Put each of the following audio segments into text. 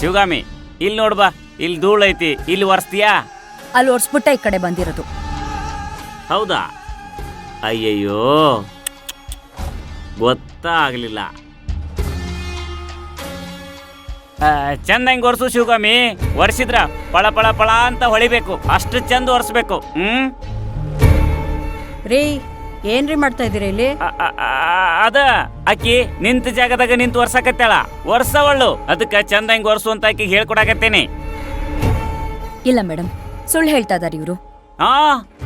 ಶಿವಗಾಮಿ ಇಲ್ಲಿ ನೋಡ್ಬಾ, ಇಲ್ಲಿ ಧೂಳು ಐತಿ, ಇಲ್ಲಿ ಒರೆಸ್ತೀಯಾ? ಅಲ್ಲಿ ಒರ್ಸ್ಬಿಟ್ಟೆ ಈ ಕಡೆ ಬಂದಿರೋದು. ಹೌದಾ? ಅಯ್ಯಯ್ಯೋ, ಗೊತ್ತಾಗ್ಲಿಲ್ಲ. ಚಂದ ಹೆಂಗ್ ಒರ್ಸು ಶಿವಗಾಮಿ. ಒರೆಸಿದ್ರ ಪಳ ಪಳ ಪಳ ಅಂತ ಹೊಳಿಬೇಕು, ಅಷ್ಟು ಚಂದ ಒರೆಸ್ಬೇಕು. ರೀ ಏನ್ರಿ ಮಾಡ್ತಾ ಇದೀರ ಇಲ್ಲಿ? ಅದ ಆಕಿ ನಿಂತ ಜಾಗದಾಗ ನಿಂತು ಒರ್ಸಕತ್ತಾಳ, ಒರ್ಸವಳ್ಳು. ಅದಕ್ಕ ಚಂದ ಹೆಂಗ್ ಒರ್ಸು ಅಂತ ಆಕಿ ಹೇಳ್ಕೊಡಕತ್ತೇನೆ. ಇಲ್ಲ ಮೇಡಮ್, ಸುಳ್ಳು ಹೇಳ್ತಾ ಇದಾರೆ ಇವರು.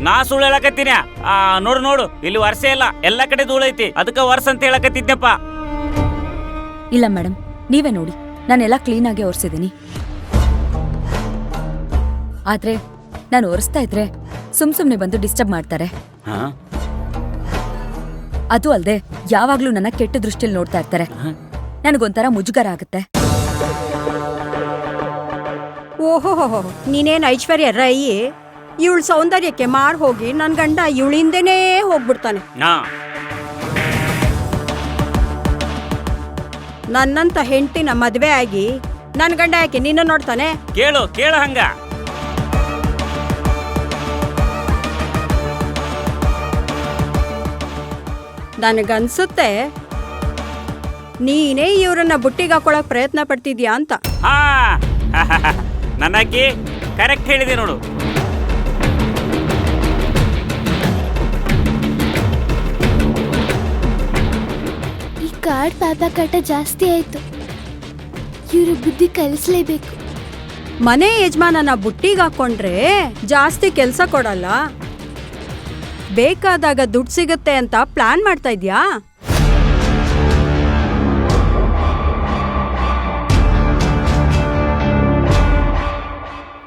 ನಾ ಸುಳ್ಳು ಹೇಳಕತ್ತೀನಿ. ನೋಡು ನೋಡು, ಇಲ್ಲಿ ವರ್ಷ ಇಲ್ಲ, ಎಲ್ಲಾ ಕಡೆ ಧೂಳೈತಿ, ಅದಕ್ಕ ವರ್ಷ ಅಂತ ಹೇಳಕತ್ತಿದ್ನಪ್ಪ. ಇಲ್ಲ ಮೇಡಮ್, ನೀವೇ ನೋಡಿ, ನಾನೆಲ್ಲ ಕ್ಲೀನ್ ಆಗಿ ಒರೆಸಿದ್ದೀನಿ. ಆದ್ರೆ ನಾನು ಒರೆಸ್ತಾ ಇದ್ರೆ ಸುಮ್ನೆ ಬಂದು ಡಿಸ್ಟರ್ಬ್ ಮಾಡ್ತಾರೆ. ಅದು ಅಲ್ದೆ ಯಾವಾಗ್ಲೂ ನನ್ನ ಕೆಟ್ಟ ದೃಷ್ಟಿಯಲ್ಲಿ ನೋಡ್ತಾ ಇರ್ತಾರೆ. ನನಗೊಂಥರ ಮುಜುಗರ ಆಗುತ್ತೆ. ಓಹೋ, ನೀನೇನ್ ಐಶ್ವರ್ಯ ರೈ? ಇವಳ ಸೌಂದರ್ಯಕ್ಕೆ ಮಾರ್ ಹೋಗಿ ನನ್ ಗಂಡ ಇವಳಿಂದನೇ ಹೋಗ್ಬಿಡ್ತಾನೆ. ನನ್ನಂತ ಹೆಂಡತಿನ ಮದ್ವೆ ಆಗಿ ನನ್ ಗಂಡ ಯಾಕೆ ನಿನ್ನ ನೋಡ್ತಾನೆ? ಕೇಳು ಕೇಳು ಹಂಗ. ನನಗನ್ಸುತ್ತೆ ನೀನೇ ಇವ್ರನ್ನ ಬುಟ್ಟಿಗೆ ಹಾಕೊಳಕ್ ಪ್ರಯತ್ನ ಪಡ್ತಿದ್ಯಾ ಅಂತ. ನನ್ನಕ್ಕಿ ಕರೆಕ್ಟ್ ಹೇಳಿದೆ ನೋಡು. ಈ ಕಾರ್ಡ್ ಪಾಪ ಕಾಟ ಜಾಸ್ತಿ ಆಯ್ತು, ಇವರು ಬುದ್ಧಿ ಕಲಿಸ್ಲೇಬೇಕು. ಮನೆ ಯಜಮಾನನ ಬುಟ್ಟಿಗೆ ಹಾಕೊಂಡ್ರೆ ಜಾಸ್ತಿ ಕೆಲ್ಸ ಕೊಡಲ್ಲ, ಬೇಕಾದಾಗ ದುಡ್ಡು ಸಿಗುತ್ತೆ ಅಂತ ಪ್ಲಾನ್ ಮಾಡ್ತಾ ಇದ್ಯಾ?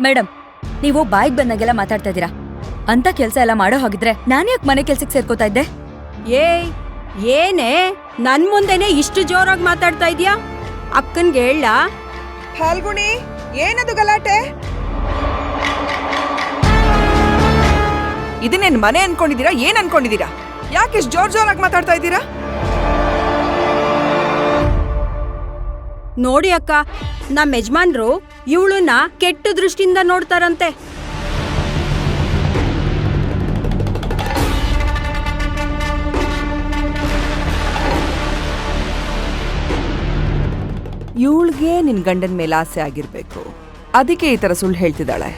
ಮೇಡಮ್, ನೀವು ಬಾಯಿಗೆ ಬಂದಾಗೆಲ್ಲ ಮಾತಾಡ್ತಾ ಇದ್ದೀರಾ. ಅಂತ ಕೆಲ್ಸ ಎಲ್ಲ ಮಾಡೋ ಹಾಗಿದ್ರೆ ನಾನು ಯಾಕೆ ಮನೆ ಕೆಲ್ಸಕ್ಕೆ ಸೇರ್ಕೋತಾ ಇದ್ದೆ? ಏನೇ ನನ್ ಮುಂದೆನೆ ಇಷ್ಟು ಜೋರಾಗಿ ಮಾತಾಡ್ತಾ ಇದ್ಯಾ? ಅಕ್ಕನ್ಗೆ ಹೇಳ. ಫಾಲ್ಗುಣಿ, ಏನದು ಗಲಾಟೆ? ಇದನ್ನೇನ್ ಮನೆ ಅನ್ಕೊಂಡಿದೀರಾ? ಏನ್ ಅನ್ಕೊಂಡಿದೀರಾ? ಯಾಕೆ ಇಷ್ಟು ಜೋರಾಗಿ ಮಾತಾಡ್ತಾ ಇದ್ದೀರಾ? ನೋಡಿ ಅಕ್ಕ, ನಮ್ಮ ಯಜಮಾನ್ರು ಇವಳನ್ನ ಕೆಟ್ಟ ದೃಷ್ಟಿಯಿಂದ ನೋಡ್ತಾರಂತೆ. ಇವಳಿಗೆ ನಿನ್ ಗಂಡನ ಮೇಲೆ ಆಸೆ ಆಗಿರ್ಬೇಕು, ಅದಕ್ಕೆ ಈ ತರ ಸುಳ್ಳು ಹೇಳ್ತಿದ್ದಾಳೆ.